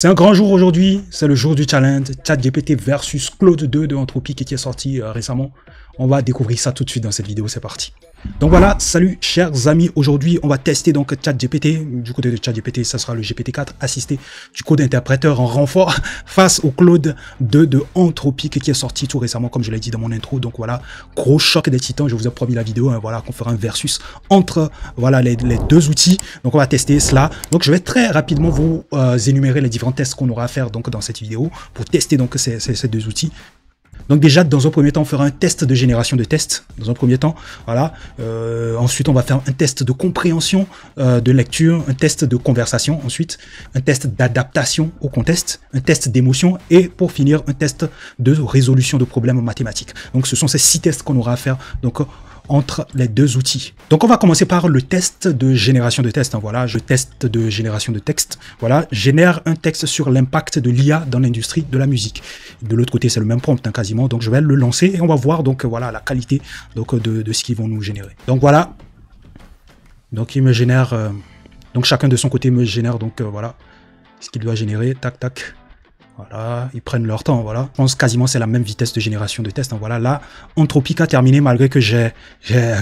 C'est un grand jour aujourd'hui, c'est le jour du challenge ChatGPT versus Claude 2 de Anthropic qui est sorti récemment. On va découvrir ça tout de suite dans cette vidéo, c'est parti. Donc voilà, salut chers amis, aujourd'hui on va tester donc ChatGPT. Du côté de ChatGPT, ça sera le GPT-4 assisté du code interpréteur en renfort face au Claude 2 de Anthropic qui est sorti tout récemment comme je l'ai dit dans mon intro. Donc voilà, gros choc des titans, je vous ai promis la vidéo, hein, voilà, qu'on fera un versus entre voilà les deux outils. Donc on va tester cela. Donc je vais très rapidement vous énumérer les différents tests qu'on aura à faire donc dans cette vidéo pour tester donc ces deux outils. Donc déjà, dans un premier temps, on fera un test de génération de tests. Dans un premier temps, voilà. Ensuite, on va faire un test de compréhension de lecture, un test de conversation. Ensuite, un test d'adaptation au contexte, un test d'émotion et pour finir, un test de résolution de problèmes mathématiques. Donc, ce sont ces 6 tests qu'on aura à faire. Donc entre les deux outils. Donc on va commencer par le test de génération de texte. Voilà, je teste de génération de texte. Voilà, génère un texte sur l'impact de l'IA dans l'industrie de la musique. De l'autre côté, c'est le même prompt hein, quasiment. Donc je vais le lancer et on va voir donc voilà la qualité donc de ce qu'ils vont nous générer. Donc voilà. Donc il me génère donc chacun de son côté me génère donc voilà ce qu'il doit générer. Tac tac. Voilà, ils prennent leur temps, voilà. Je pense quasiment c'est la même vitesse de génération de tests. Hein, voilà, là, Anthropic a terminé malgré que j'ai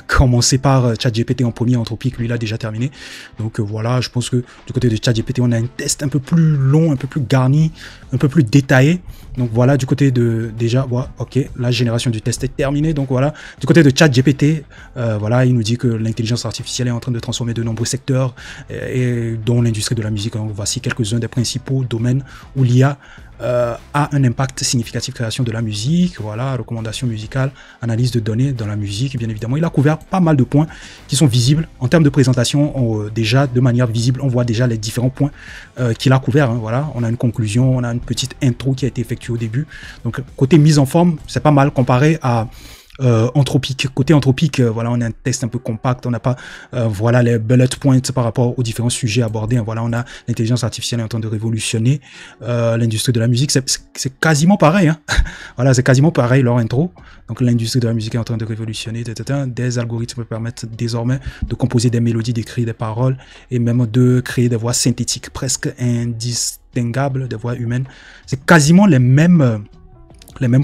commencé par ChatGPT en premier. Anthropic, lui, il a déjà terminé. Donc voilà, je pense que du côté de ChatGPT, on a un test un peu plus long, un peu plus garni, un peu plus détaillé. Donc voilà, du côté de déjà, voilà, ok, la génération du test est terminée. Donc voilà, du côté de ChatGPT, voilà, il nous dit que l'intelligence artificielle est en train de transformer de nombreux secteurs, et dont l'industrie de la musique. Donc, voici quelques-uns des principaux domaines où l'IA a un impact significatif création de la musique, voilà, recommandation musicale, analyse de données dans la musique, bien évidemment. Il a couvert pas mal de points qui sont visibles. En termes de présentation, déjà, de manière visible, on voit déjà les différents points qu'il a couverts. Hein, voilà, on a une conclusion, on a une petite intro qui a été effectuée au début. Donc, côté mise en forme, c'est pas mal comparé à Anthropic. Côté Anthropic, voilà, on a un test un peu compact, on n'a pas voilà les bullet points par rapport aux différents sujets abordés. Hein, voilà, on a l'intelligence artificielle est en train de révolutionner l'industrie de la musique. C'est quasiment pareil. Hein. Voilà, c'est quasiment pareil leur intro. Donc l'industrie de la musique est en train de révolutionner. Des algorithmes permettent désormais de composer des mélodies, d'écrire des paroles et même de créer des voix synthétiques presque indistinguables des voix humaines. C'est quasiment les mêmes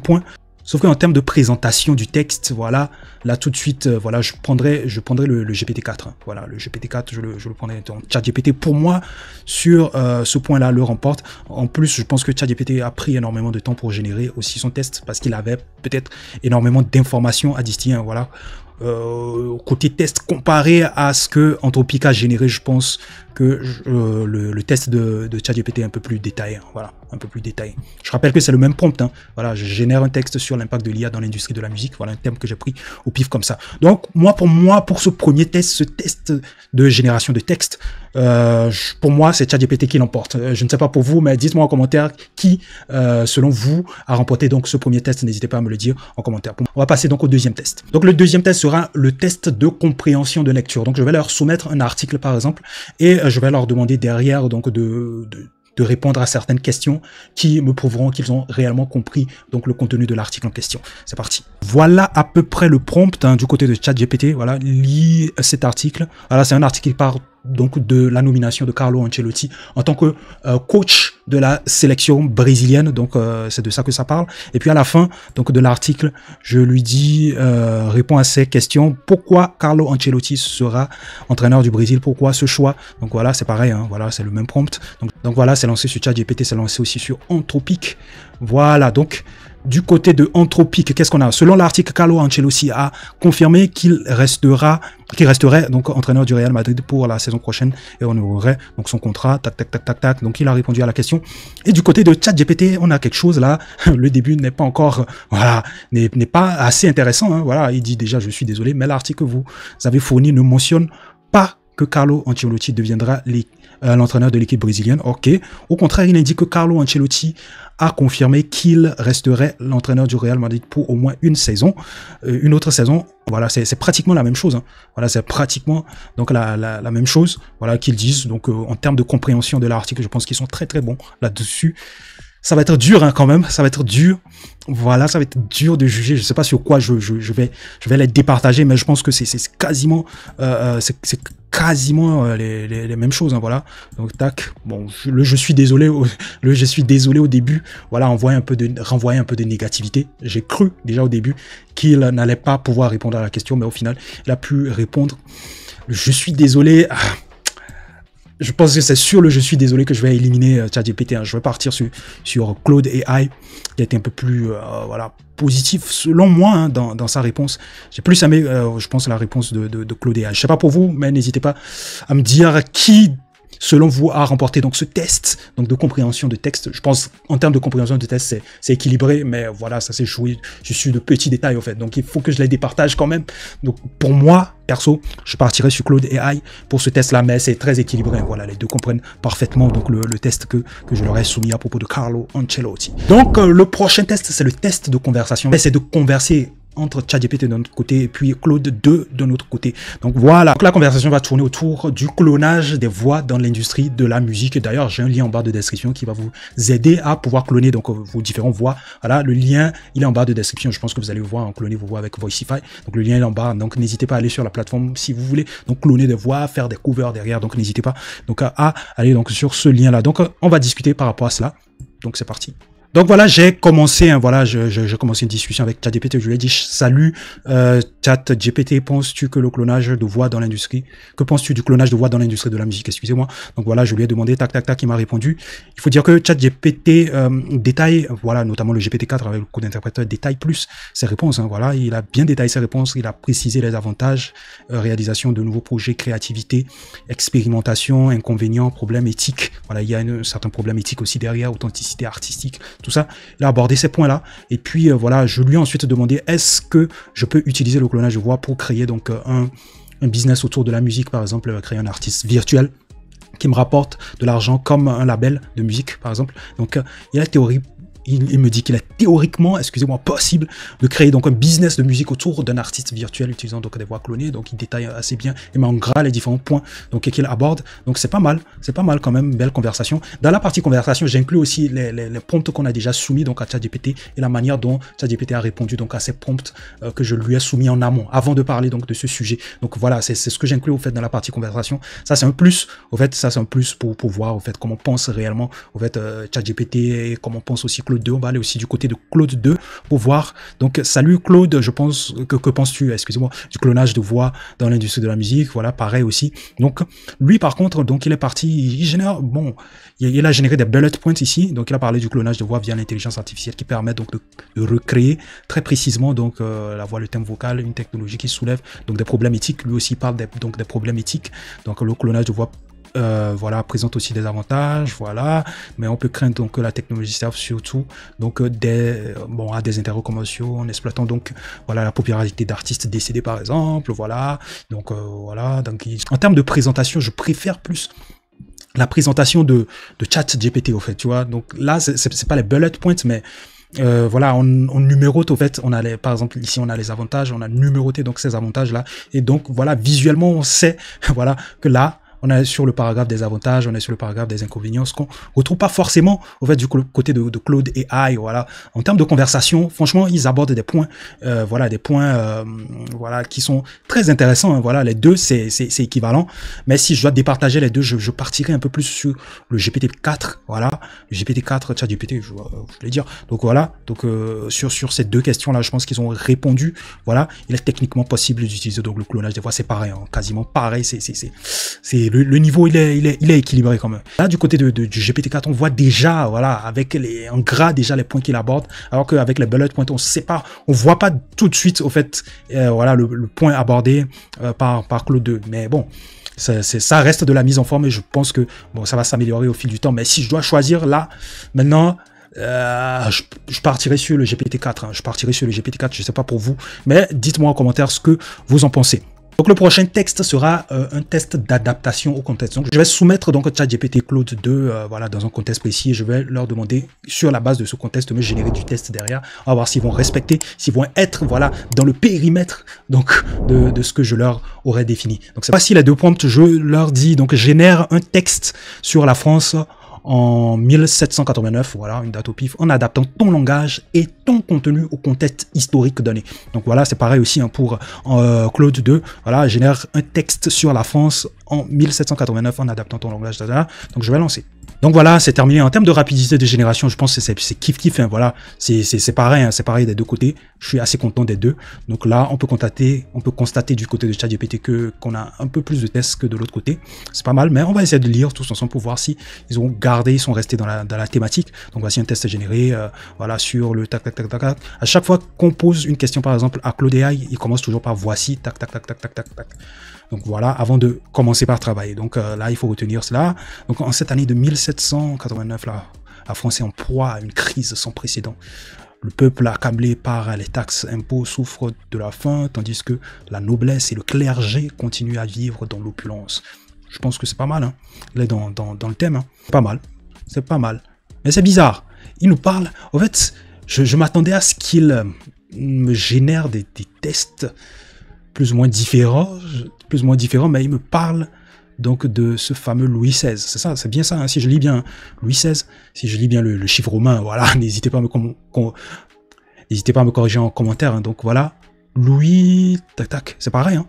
points. Sauf qu'en termes de présentation du texte, voilà, là tout de suite, voilà, je prendrai le GPT-4. Hein, voilà, le GPT-4, je le prendrai. Donc, ChatGPT, pour moi, sur ce point-là, le remporte. En plus, je pense que ChatGPT a pris énormément de temps pour générer aussi son test parce qu'il avait peut-être énormément d'informations à distiller. Hein, voilà. Côté test comparé à ce que Anthropic a généré, je pense que le test de ChatGPT est un peu plus détaillé. Hein, voilà, un peu plus détaillé. Je rappelle que c'est le même prompt. Hein, voilà, je génère un texte sur l'impact de l'IA dans l'industrie de la musique. Voilà un terme que j'ai pris au pif comme ça. Donc pour ce premier test, ce test de génération de texte, pour moi, c'est ChatGPT qui l'emporte. Je ne sais pas pour vous, mais dites-moi en commentaire qui, selon vous, a remporté donc ce premier test. N'hésitez pas à me le dire en commentaire. On va passer donc au deuxième test. Donc le deuxième test sera le test de compréhension de lecture. Donc je vais leur soumettre un article par exemple et je vais leur demander derrière donc de répondre à certaines questions qui me prouveront qu'ils ont réellement compris donc le contenu de l'article en question. C'est parti. Voilà à peu près le prompt hein, du côté de ChatGPT. Voilà, lis cet article. Voilà, c'est un article qui parle donc de la nomination de Carlo Ancelotti en tant que coach de la sélection brésilienne. Donc c'est de ça que ça parle. Et puis à la fin donc de l'article, je lui dis réponds à ces questions. Pourquoi Carlo Ancelotti sera entraîneur du Brésil? Pourquoi ce choix? Donc voilà, c'est pareil. Hein, voilà, c'est le même prompt. Donc voilà, c'est lancé sur ChatGPT, c'est lancé aussi sur Anthropic. Voilà, donc du côté de Anthropic, qu'est-ce qu'on a? Selon l'article, Carlo Ancelotti a confirmé qu'il resterait donc entraîneur du Real Madrid pour la saison prochaine et on aurait donc son contrat, tac tac tac tac tac. Donc il a répondu à la question. Et du côté de ChatGPT, on a quelque chose là. Le début n'est pas encore, voilà, n'est pas assez intéressant. Hein, voilà, il dit déjà, je suis désolé, mais l'article que vous avez fourni ne mentionne pas que Carlo Ancelotti deviendra l'entraîneur de l'équipe brésilienne. Ok. Au contraire, il indique que Carlo Ancelotti a confirmé qu'il resterait l'entraîneur du Real Madrid pour au moins une saison, une autre saison. Voilà, c'est pratiquement la même chose. Hein. Voilà, c'est pratiquement donc la même chose. Voilà qu'ils disent. Donc en termes de compréhension de l'article, je pense qu'ils sont très très bons là-dessus. Ça va être dur hein, quand même, ça va être dur. Voilà, ça va être dur de juger. Je sais pas sur quoi je vais les départager, mais je pense que c'est quasiment les mêmes choses. Hein, voilà. Donc tac. Bon, je suis désolé. Je suis désolé au début. Voilà, renvoyer un peu de négativité. J'ai cru déjà au début qu'il n'allait pas pouvoir répondre à la question, mais au final, il a pu répondre. Je suis désolé. Je pense que c'est sur le je suis désolé que je vais éliminer ChatGPT. Hein. Je vais partir sur Claude AI, qui a été un peu plus voilà, positif selon moi hein, dans sa réponse. J'ai plus aimé, je pense, la réponse de Claude AI. Je sais pas pour vous, mais n'hésitez pas à me dire qui, selon vous, a remporté donc ce test donc de compréhension de texte. Je pense en termes de compréhension de texte, c'est équilibré, mais voilà, ça s'est joué. Je suis de petits détails en fait, donc il faut que je les départage quand même. Donc pour moi, perso, je partirai sur Claude AI pour ce test-là, mais c'est très équilibré. Voilà, les deux comprennent parfaitement donc le test que je leur ai soumis à propos de Carlo Ancelotti. Donc le prochain test, c'est le test de conversation. C'est de converser entre ChatGPT de notre côté et puis Claude 2 de notre côté. Donc voilà, donc la conversation va tourner autour du clonage des voix dans l'industrie de la musique. D'ailleurs, j'ai un lien en barre de description qui va vous aider à pouvoir cloner donc vos différentes voix. Voilà, le lien, il est en barre de description. Je pense que vous allez voir en cloner vos voix avec Voicify. Donc le lien est en barre. Donc n'hésitez pas à aller sur la plateforme si vous voulez donc cloner des voix, faire des covers derrière. Donc n'hésitez pas donc à aller donc sur ce lien là. Donc on va discuter par rapport à cela. Donc c'est parti. Donc voilà, j'ai commencé, hein, voilà, j'ai commencé une discussion avec ChatGPT. Je lui ai dit, salut, ChatGPT, penses-tu que le clonage de voix dans l'industrie, que penses-tu du clonage de voix dans l'industrie de la musique, excusez-moi. Donc voilà, je lui ai demandé, tac, tac, tac, il m'a répondu. Il faut dire que ChatGPT détaille, voilà, notamment le GPT-4 avec le code interpréteur détaille plus ses réponses. Hein, voilà, il a bien détaillé ses réponses, il a précisé les avantages, réalisation de nouveaux projets, créativité, expérimentation, inconvénients, problèmes éthiques. Voilà, il y a un certain problème éthique aussi derrière, authenticité artistique. Tout ça, il a abordé ces points-là. Et puis, voilà, je lui ai ensuite demandé, est-ce que je peux utiliser le clonage de voix pour créer donc un business autour de la musique, par exemple, créer un artiste virtuel qui me rapporte de l'argent comme un label de musique, par exemple. Donc, il y a la théorie. Il me dit qu'il est théoriquement, excusez-moi, possible de créer donc un business de musique autour d'un artiste virtuel utilisant donc des voix clonées. Donc il détaille assez bien et met en gras les différents points donc qu'il aborde. Donc c'est pas mal quand même, belle conversation. Dans la partie conversation, j'inclus aussi les prompts qu'on a déjà soumis donc à ChatGPT et la manière dont ChatGPT a répondu donc à ces prompts que je lui ai soumis en amont avant de parler donc de ce sujet. Donc voilà, c'est ce que j'inclus au fait dans la partie conversation. Ça c'est un plus. Au fait, ça c'est un plus pour voir au fait comment pense réellement au fait ChatGPT et comment pense aussi Claude 2, on va aller aussi du côté de Claude 2 pour voir. Donc salut Claude, je pense que penses-tu, excusez-moi, du clonage de voix dans l'industrie de la musique. Voilà, pareil aussi. Donc lui par contre, donc il est parti, il génère, bon, il a généré des bullet points ici. Donc il a parlé du clonage de voix via l'intelligence artificielle qui permet donc de recréer très précisément donc la voix, le thème vocal, une technologie qui soulève donc des problèmes éthiques. Lui aussi parle donc des problèmes éthiques. Donc le clonage de voix voilà, présente aussi des avantages, voilà, mais on peut craindre donc que la technologie serve surtout donc à des intérêts commerciaux en exploitant donc voilà la popularité d'artistes décédés par exemple, voilà, donc voilà, donc en termes de présentation, je préfère plus la présentation de ChatGPT au fait, tu vois. Donc là c'est pas les bullet points, mais voilà, on numérote au fait, on a par exemple ici on a les avantages, on a numéroté donc ces avantages là, et donc voilà, visuellement on sait voilà que là on est sur le paragraphe des avantages, on est sur le paragraphe des inconvénients, ce qu'on retrouve pas forcément au fait du côté de Claude AI. Voilà, en termes de conversation, franchement, ils abordent des points, voilà, des points, voilà, qui sont très intéressants. Hein, voilà, les deux, c'est équivalent. Mais si je dois départager les deux, je partirai un peu plus sur le GPT-4. Voilà, le GPT-4, ChatGPT, je voulais dire. Donc voilà, donc sur ces deux questions-là, je pense qu'ils ont répondu. Voilà, il est techniquement possible d'utiliser donc le clonage des voix. C'est pareil, hein, quasiment pareil. C'est le niveau il est équilibré quand même. Là du côté du GPT-4 on voit déjà voilà avec en gras déjà les points qu'il aborde, alors qu'avec les bullet points on sait pas, on voit pas tout de suite au fait voilà le point abordé par Claude 2. Mais bon, ça reste de la mise en forme et je pense que bon ça va s'améliorer au fil du temps. Mais si je dois choisir là maintenant, je partirai sur le GPT-4. Hein. Je partirai sur le GPT-4. Je sais pas pour vous, mais dites-moi en commentaire ce que vous en pensez. Donc le prochain texte sera un test d'adaptation au contexte. Donc je vais soumettre donc ChatGPT Claude 2 voilà, dans un contexte précis et je vais leur demander sur la base de ce contexte de me générer du test derrière. On va voir s'ils vont respecter, s'ils vont être voilà dans le périmètre donc de ce que je leur aurais défini. Donc c'est pas si les deux prompts, je leur dis donc génère un texte sur la France en 1789, voilà, une date au pif, en adaptant ton langage et ton contenu au contexte historique donné. Donc voilà, c'est pareil aussi hein, pour Claude 2, voilà, génère un texte sur la France en 1789 en adaptant ton langage, etc. Donc je vais lancer. Donc voilà, c'est terminé. En termes de rapidité de génération, je pense que c'est kiff-kiff, hein, voilà, c'est pareil, hein, c'est pareil des deux côtés. Je suis assez content des deux. Donc là, on peut constater du côté de ChatGPT qu'on a un peu plus de tests que de l'autre côté. C'est pas mal, mais on va essayer de lire tous ensemble pour voir si ils ont gardé, ils sont restés dans la thématique. Donc voici un test généré, voilà, sur le tac tac tac tac tac. À chaque fois qu'on pose une question, par exemple, à Claude AI, il commence toujours par voici tac tac tac tac tac tac tac. Donc voilà, avant de commencer par travailler. Donc là, il faut retenir cela. Donc en cette année de 1789, là, la France est en proie à une crise sans précédent. Le peuple accablé par les taxes, impôts, souffre de la faim, tandis que la noblesse et le clergé continuent à vivre dans l'opulence. Je pense que c'est pas mal, hein. Il est dans le thème, hein. Pas mal, c'est pas mal. Mais c'est bizarre. Il nous parle, en fait, je m'attendais à ce qu'il me génère des tests plus ou moins différents, mais il me parle donc de ce fameux Louis XVI. C'est ça, c'est bien ça, hein, si je lis bien Louis XVI, si je lis bien le chiffre romain, voilà, n'hésitez pas à me corriger en commentaire. Hein, donc voilà, Louis, tac tac, c'est pareil, hein.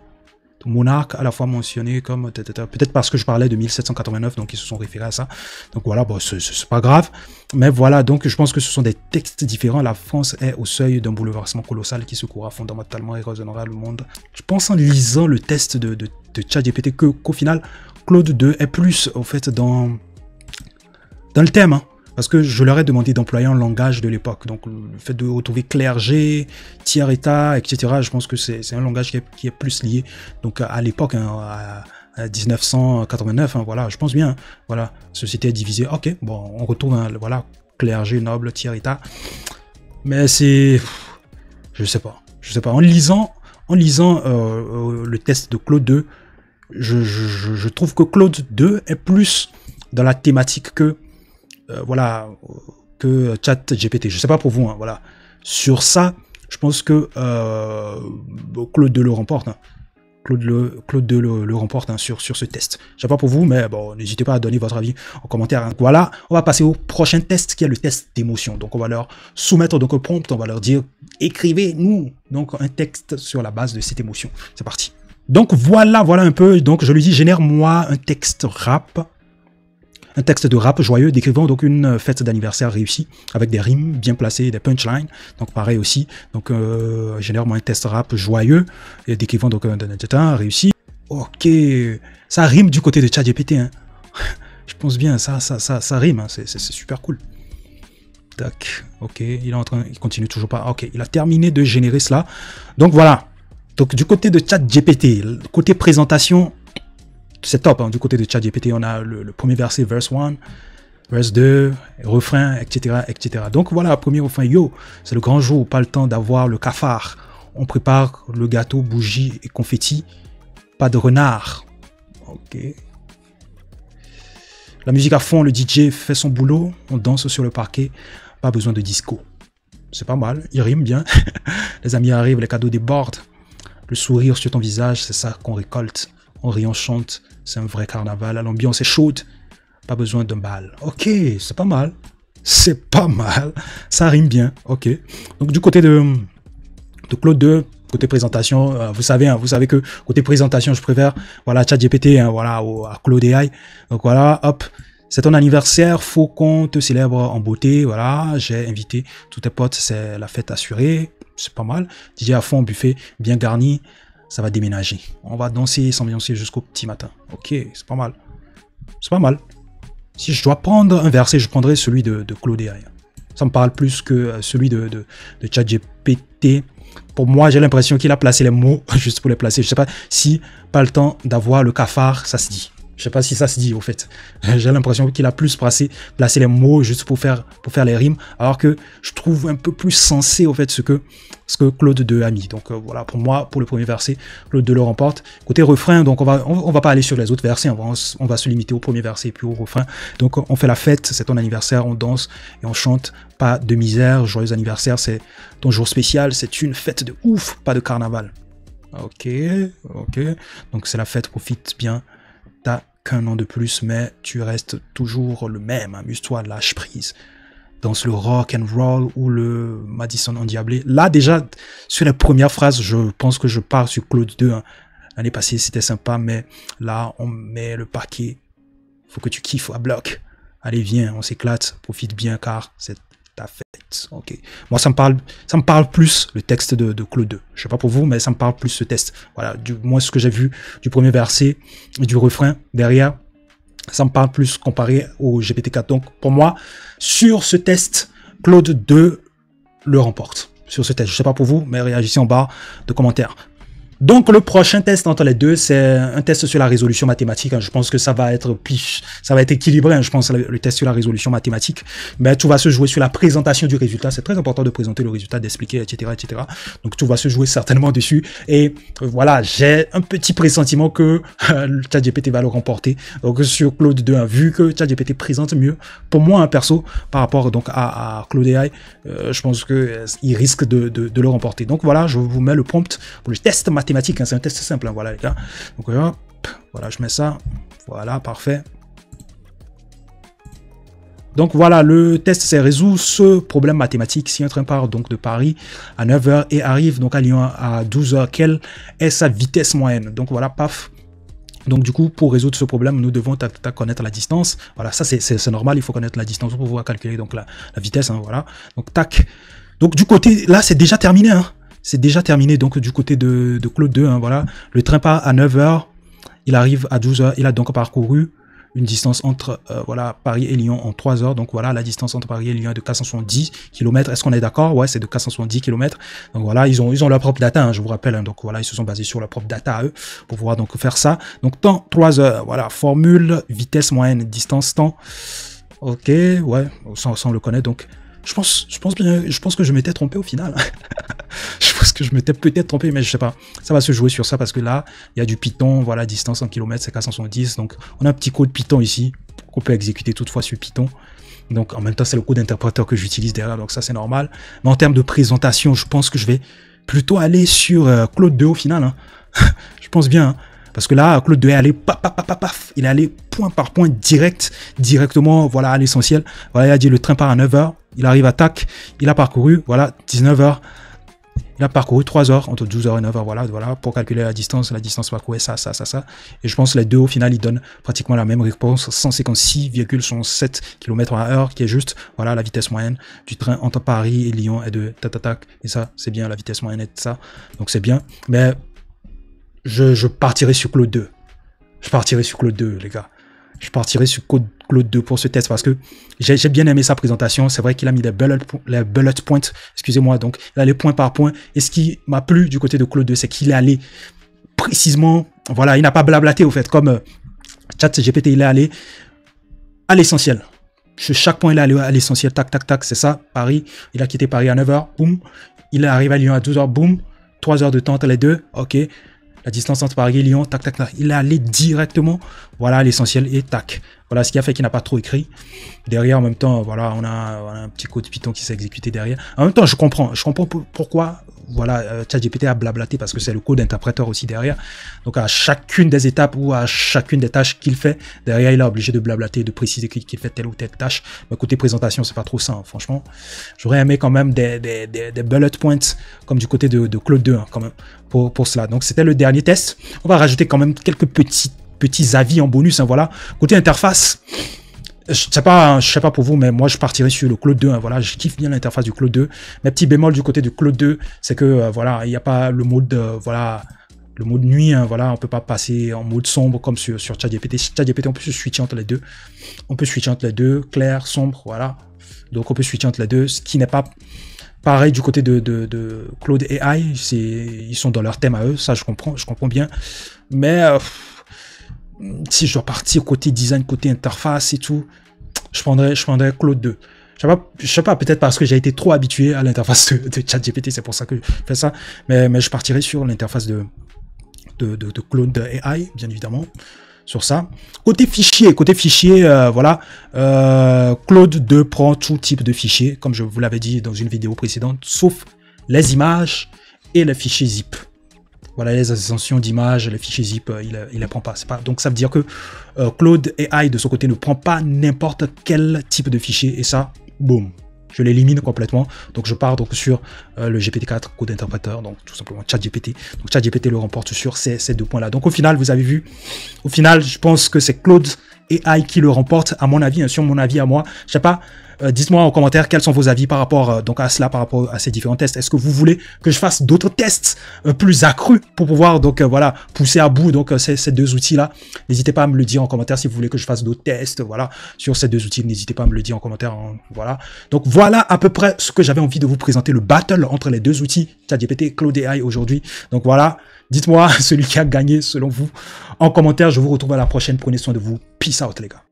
Monarque à la fois mentionné comme peut-être parce que je parlais de 1789, donc ils se sont référés à ça. Donc voilà, bon, c'est pas grave, mais voilà, donc je pense que ce sont des textes différents. La France est au seuil d'un bouleversement colossal qui secourra fondamentalement et résonnera le monde. Je pense en lisant le test de ChatGPT qu'au final Claude 2 est plus au fait dans le thème, hein. Parce que je leur ai demandé d'employer un langage de l'époque. Donc, le fait de retrouver clergé, tiers-état, etc., je pense que c'est un langage qui est plus lié donc, à l'époque, hein, à 1989. Hein, voilà, je pense bien. Hein, voilà, société est divisée. Ok, bon, on retrouve, hein, voilà, clergé, noble, tiers-état. Mais c'est... Je sais pas. En lisant le test de Claude 2, je trouve que Claude 2 est plus dans la thématique que... voilà, que ChatGPT. Je sais pas pour vous, hein, voilà. Sur ça, je pense que Claude 2 le remporte. Hein. Claude 2 le remporte hein, sur ce test. Je sais pas pour vous, mais bon, n'hésitez pas à donner votre avis en commentaire. Hein. Voilà, on va passer au prochain test qui est le test d'émotion. Donc on va leur soumettre donc un prompt, on va leur dire écrivez-nous donc un texte sur la base de cette émotion. C'est parti. Donc voilà un peu. Donc je lui dis génère-moi un texte rap. Un texte de rap joyeux décrivant donc une fête d'anniversaire réussie avec des rimes bien placées, des punchlines. Donc pareil aussi. Donc généralement un texte rap joyeux et décrivant donc un réussi. Ok, ça rime du côté de ChatGPT. Hein. Je pense bien, ça rime. Hein. C'est super cool. Tac. Ok, il continue toujours pas. Ok, il a terminé de générer cela. Donc voilà. Donc du côté de ChatGPT, côté présentation. C'est top, hein. Du côté de ChatGPT, on a le premier verset, verse 1, verse 2, refrain, etc., etc. Donc voilà, premier refrain, yo, c'est le grand jour, pas le temps d'avoir le cafard. On prépare le gâteau, bougies et confettis, pas de renard. Ok. La musique à fond, le DJ fait son boulot, on danse sur le parquet, pas besoin de disco. C'est pas mal, il rime bien. Les amis arrivent, les cadeaux débordent. Le sourire sur ton visage, c'est ça qu'on récolte. On rit, on chante, c'est un vrai carnaval, l'ambiance est chaude, pas besoin d'un bal. Ok, c'est pas mal, ça rime bien, ok. Donc du côté de Claude 2, côté présentation, vous savez que côté présentation, je préfère, voilà, ChatGPT, hein, voilà, à Claude AI. Donc voilà, hop, c'est ton anniversaire, faut qu'on te célèbre en beauté, voilà, j'ai invité tous tes potes, c'est la fête assurée, c'est pas mal. DJ à fond, buffet bien garni. Ça va déménager. On va danser, s'ambiancer jusqu'au petit matin. Ok, c'est pas mal. C'est pas mal. Si je dois prendre un verset, je prendrai celui de Claude AI. Ça me parle plus que celui de ChatGPT. Pour moi, j'ai l'impression qu'il a placé les mots juste pour les placer. Je sais pas si pas le temps d'avoir le cafard, ça se dit. Je sais pas si ça se dit au fait. J'ai l'impression qu'il a plus placé les mots juste pour faire les rimes, alors que je trouve un peu plus sensé au fait ce que Claude 2 a mis. Donc voilà, pour moi, pour le premier verset, Claude 2 le remporte. Côté refrain, donc on va pas aller sur les autres versets, on va se limiter au premier verset et puis au refrain. Donc on fait la fête, c'est ton anniversaire, on danse et on chante. Pas de misère, joyeux anniversaire, c'est ton jour spécial, c'est une fête de ouf, pas de carnaval. Ok. Donc c'est la fête, profite bien. qu'un nom de plus, mais tu restes toujours le même. Amuse-toi, lâche prise. Danse le rock and roll ou le Madison endiablé. Là, déjà, sur les premières phrases, je pense que je pars sur Claude 2. Hein. L'année passée, c'était sympa, mais là, on met le paquet. Faut que tu kiffes à bloc. Allez, viens, on s'éclate. Profite bien, car c'est ta fête. Ok. Moi, ça me parle plus le texte de Claude 2. Je sais pas pour vous, mais ça me parle plus ce texte. Voilà, moi, ce que j'ai vu du premier verset et du refrain derrière, ça me parle plus comparé au GPT-4. Donc, pour moi, sur ce test, Claude 2 le remporte. Sur ce test, je sais pas pour vous, mais réagissez en bas de commentaires. Donc, le prochain test entre les deux, c'est un test sur la résolution mathématique. Hein. Je pense que ça va être équilibré. Hein. Je pense le test sur la résolution mathématique. Mais tout va se jouer sur la présentation du résultat. C'est très important de présenter le résultat, d'expliquer, etc., etc. Donc, tout va se jouer certainement dessus. Et voilà, j'ai un petit pressentiment que ChatGPT va le remporter. Donc, sur Claude 2, hein, vu que ChatGPT présente mieux, pour moi, un perso, par rapport donc à Claude AI, je pense que il risque de le remporter. Donc, voilà, je vous mets le prompt pour le test mathématique. Hein, c'est un test simple, hein, voilà les gars. Donc voilà, je mets ça. Voilà, parfait. Donc voilà, le test, c'est résout ce problème mathématique. Si un train part donc de Paris à 9 h et arrive donc à Lyon à 12 h, quelle est sa vitesse moyenne? Donc voilà, paf. Donc du coup, pour résoudre ce problème, nous devons connaître la distance. Voilà, ça c'est normal, il faut connaître la distance pour pouvoir calculer donc la vitesse. Hein, voilà. Donc tac. Donc du côté, là c'est déjà terminé. Hein. C'est déjà terminé, donc du côté de Claude 2, hein, voilà. Le train part à 9 h, il arrive à 12 h, il a donc parcouru une distance entre voilà, Paris et Lyon en 3 heures. Donc voilà, la distance entre Paris et Lyon est de 470 km. Est-ce qu'on est d'accord? Ouais, c'est de 470 km. Donc voilà, ils ont leur propre data, hein, je vous rappelle. Hein, donc voilà, ils se sont basés sur leur propre data à eux pour pouvoir donc faire ça. Donc temps 3 heures, voilà, formule, vitesse moyenne, distance, temps. Ok, ouais, ça on le connaît, donc... Je pense que je m'étais trompé au final. Je pense que je m'étais peut-être trompé, mais je sais pas. Ça va se jouer sur ça parce que là, il y a du Python. Voilà, distance en kilomètres, c'est 470. Donc, on a un petit code Python ici qu'on peut exécuter toutefois sur Python. Donc, en même temps, c'est le code interpréteur que j'utilise derrière. Donc, ça, c'est normal. Mais en termes de présentation, je pense que je vais plutôt aller sur Claude 2 au final. Hein. Je pense bien. Hein. Parce que là, Claude 2 est allé paf, il est allé point par point directement, voilà, à l'essentiel. Voilà, il a dit le train part à 9 h, il arrive à tac, il a parcouru, voilà, 19 h, il a parcouru 3 heures, entre 12 h et 9 h, voilà, pour calculer la distance parcourue, ça. Et je pense que les deux, au final, ils donnent pratiquement la même réponse, 156,67 km/h, qui est juste, voilà, la vitesse moyenne du train entre Paris et Lyon est de tac, et ça, c'est bien, la vitesse moyenne est de ça, donc c'est bien, mais... Je partirai sur Claude 2. Je partirai sur Claude 2, les gars. Je partirai sur Claude 2 pour ce test parce que j'ai bien aimé sa présentation. C'est vrai qu'il a mis les bullet points, excusez-moi, donc il a les points par point. Et ce qui m'a plu du côté de Claude 2, c'est qu'il est allé précisément, voilà, il n'a pas blablaté au fait, comme ChatGPT, il est allé à l'essentiel. Sur chaque point, il est allé à l'essentiel, tac, c'est ça, Paris. Il a quitté Paris à 9 h, boum. Il arrive à Lyon à 12 h, boum. 3 heures de temps entre les deux, ok. La distance entre Paris et Lyon, tac. Il est allé directement, voilà, à l'essentiel et tac. Voilà ce qui a fait qu'il n'a pas trop écrit. Derrière, en même temps, voilà, on a un petit code Python qui s'est exécuté derrière. En même temps, je comprends pourquoi, voilà, ChatGPT a blablaté parce que c'est le code interpréteur aussi derrière. Donc, à chacune des étapes ou à chacune des tâches qu'il fait, derrière, il est obligé de blablater, de préciser qu'il fait telle ou telle tâche. Mais côté présentation, c'est pas trop ça, hein, franchement. J'aurais aimé quand même des bullet points comme du côté de Claude 2, hein, quand même, pour cela. Donc, c'était le dernier test. On va rajouter quand même quelques petits avis en bonus, hein, voilà. Côté interface, je sais pas pour vous, mais moi je partirais sur le Claude 2, hein, voilà, je kiffe bien l'interface du Claude 2. Mes petits bémols du côté du Claude 2, c'est que voilà, il n'y a pas le mode voilà, le mode nuit, hein, voilà, on peut pas passer en mode sombre comme sur ChatGPT. ChatGPT, on peut se switcher entre les deux. On peut switcher entre les deux, clair, sombre, voilà. Donc on peut switcher entre les deux, ce qui n'est pas pareil du côté de Claude AI, ils sont dans leur thème à eux, ça je comprends bien. Mais si je dois partir côté design, côté interface et tout, je prendrais Claude 2. Je sais pas, peut-être parce que j'ai été trop habitué à l'interface de ChatGPT, c'est pour ça que je fais ça. Mais je partirai sur l'interface de Claude AI, bien évidemment, sur ça. Côté fichier, voilà, Claude 2 prend tout type de fichiers, comme je vous l'avais dit dans une vidéo précédente, sauf les images et les fichiers zip. Voilà, les extensions d'image, les fichiers zip, il les prend pas. Donc ça veut dire que Claude AI de son côté ne prend pas n'importe quel type de fichier. Et ça, boum, je l'élimine complètement. Donc je pars donc sur le GPT-4 code interpréteur, donc tout simplement ChatGPT. Donc ChatGPT le remporte sur ces deux points-là. Donc au final, vous avez vu, au final, je pense que c'est Claude AI qui le remporte, à mon avis, hein, sur mon avis à moi. Je sais pas. Dites-moi en commentaire quels sont vos avis par rapport donc à cela, par rapport à ces différents tests. Est-ce que vous voulez que je fasse d'autres tests plus accrus pour pouvoir donc voilà pousser à bout donc ces deux outils là? N'hésitez pas à me le dire en commentaire si vous voulez que je fasse d'autres tests voilà sur ces deux outils. N'hésitez pas à me le dire en commentaire. Hein, voilà. Donc voilà à peu près ce que j'avais envie de vous présenter, le battle entre les deux outils ChatGPT et Claude AI aujourd'hui. Donc voilà, dites-moi celui qui a gagné selon vous en commentaire. Je vous retrouve à la prochaine. Prenez soin de vous. Peace out les gars.